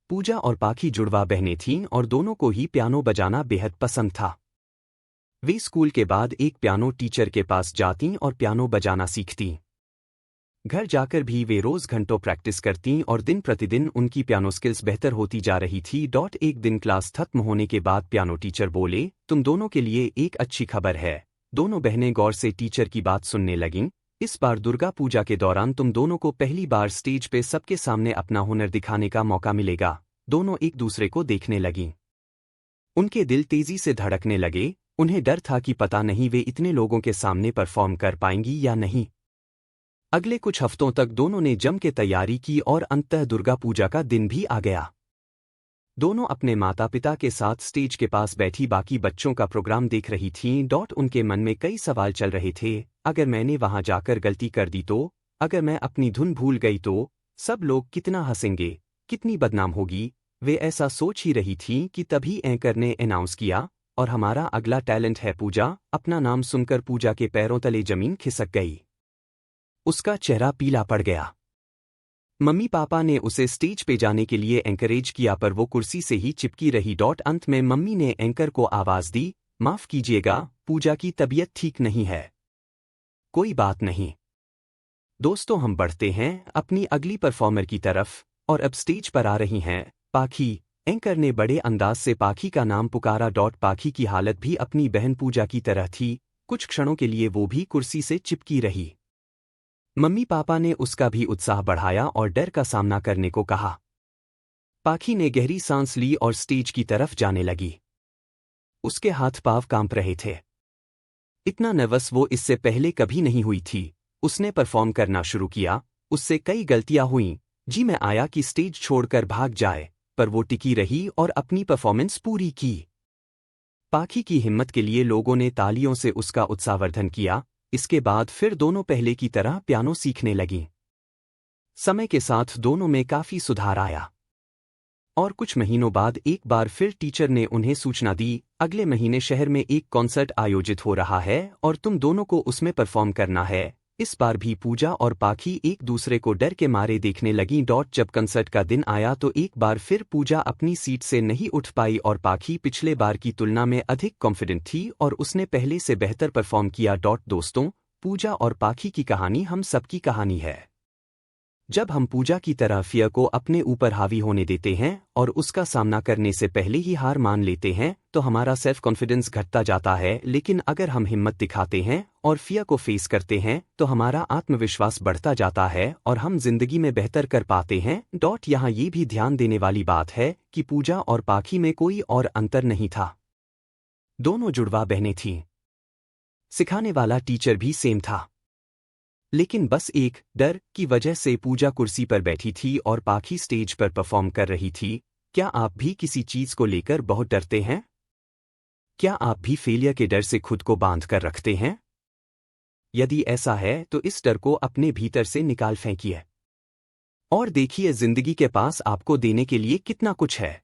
पूजा और पाखी जुड़वा बहनें थीं और दोनों को ही पियानो बजाना बेहद पसंद था। वे स्कूल के बाद एक पियानो टीचर के पास जातीं और पियानो बजाना सीखतीं। घर जाकर भी वे रोज घंटों प्रैक्टिस करतीं और दिन प्रतिदिन उनकी पियानो स्किल्स बेहतर होती जा रही थी। एक दिन क्लास खत्म होने के बाद पियानो टीचर बोले, तुम दोनों के लिए एक अच्छी खबर है। दोनों बहनें गौर से टीचर की बात सुनने लगीं। इस बार दुर्गा पूजा के दौरान तुम दोनों को पहली बार स्टेज पे सबके सामने अपना हुनर दिखाने का मौका मिलेगा। दोनों एक दूसरे को देखने लगीं। उनके दिल तेजी से धड़कने लगे। उन्हें डर था कि पता नहीं वे इतने लोगों के सामने परफॉर्म कर पाएंगी या नहीं। अगले कुछ हफ्तों तक दोनों ने जम के तैयारी की और अंततः दुर्गा पूजा का दिन भी आ गया। दोनों अपने माता पिता के साथ स्टेज के पास बैठी बाकी बच्चों का प्रोग्राम देख रही थीं। उनके मन में कई सवाल चल रहे थे। अगर मैंने वहां जाकर गलती कर दी तो, अगर मैं अपनी धुन भूल गई तो, सब लोग कितना हंसेंगे, कितनी बदनाम होगी। वे ऐसा सोच ही रही थीं कि तभी एंकर ने अनाउंस किया, और हमारा अगला टैलेंट है पूजा। अपना नाम सुनकर पूजा के पैरों तले जमीन खिसक गई। उसका चेहरा पीला पड़ गया। मम्मी पापा ने उसे स्टेज पे जाने के लिए एंकरेज किया पर वो कुर्सी से ही चिपकी रही। अंत में मम्मी ने एंकर को आवाज दी, माफ कीजिएगा, पूजा की तबीयत ठीक नहीं है। कोई बात नहीं। दोस्तों, हम बढ़ते हैं अपनी अगली परफॉर्मर की तरफ, और अब स्टेज पर आ रही हैं पाखी। एंकर ने बड़े अंदाज से पाखी का नाम पुकारा। पाखी की हालत भी अपनी बहन पूजा की तरह थी। कुछ क्षणों के लिए वो भी कुर्सी से चिपकी रही। मम्मी पापा ने उसका भी उत्साह बढ़ाया और डर का सामना करने को कहा। पाखी ने गहरी सांस ली और स्टेज की तरफ जाने लगी। उसके हाथ पांव कांप रहे थे। इतना नर्वस वो इससे पहले कभी नहीं हुई थी। उसने परफॉर्म करना शुरू किया। उससे कई गलतियां हुईं। जी मैं आया कि स्टेज छोड़कर भाग जाए, पर वो टिकी रही और अपनी परफॉर्मेंस पूरी की। पाखी की हिम्मत के लिए लोगों ने तालियों से उसका उत्साहवर्धन किया। इसके बाद फिर दोनों पहले की तरह पियानो सीखने लगीं। समय के साथ दोनों में काफी सुधार आया, और कुछ महीनों बाद एक बार फिर टीचर ने उन्हें सूचना दी, अगले महीने शहर में एक कॉन्सर्ट आयोजित हो रहा है और तुम दोनों को उसमें परफॉर्म करना है। इस बार भी पूजा और पाखी एक दूसरे को डर के मारे देखने लगीं। जब कंसर्ट का दिन आया तो एक बार फिर पूजा अपनी सीट से नहीं उठ पाई और पाखी पिछले बार की तुलना में अधिक कॉन्फिडेंट थी और उसने पहले से बेहतर परफॉर्म किया। दोस्तों, पूजा और पाखी की कहानी हम सबकी कहानी है। जब हम पूजा की तरह फियर को अपने ऊपर हावी होने देते हैं और उसका सामना करने से पहले ही हार मान लेते हैं तो हमारा सेल्फ कॉन्फिडेंस घटता जाता है। लेकिन अगर हम हिम्मत दिखाते हैं और फियर को फेस करते हैं तो हमारा आत्मविश्वास बढ़ता जाता है और हम जिंदगी में बेहतर कर पाते हैं। यहाँ ये भी ध्यान देने वाली बात है कि पूजा और पाखी में कोई और अंतर नहीं था। दोनों जुड़वा बहनें थीं। सिखाने वाला टीचर भी सेम था। लेकिन बस एक डर की वजह से पूजा कुर्सी पर बैठी थी और पाखी स्टेज पर परफॉर्म कर रही थी। क्या आप भी किसी चीज को लेकर बहुत डरते हैं? क्या आप भी फेलियर के डर से खुद को बांध कर रखते हैं? यदि ऐसा है तो इस डर को अपने भीतर से निकाल फेंकिए और देखिए जिंदगी के पास आपको देने के लिए कितना कुछ है।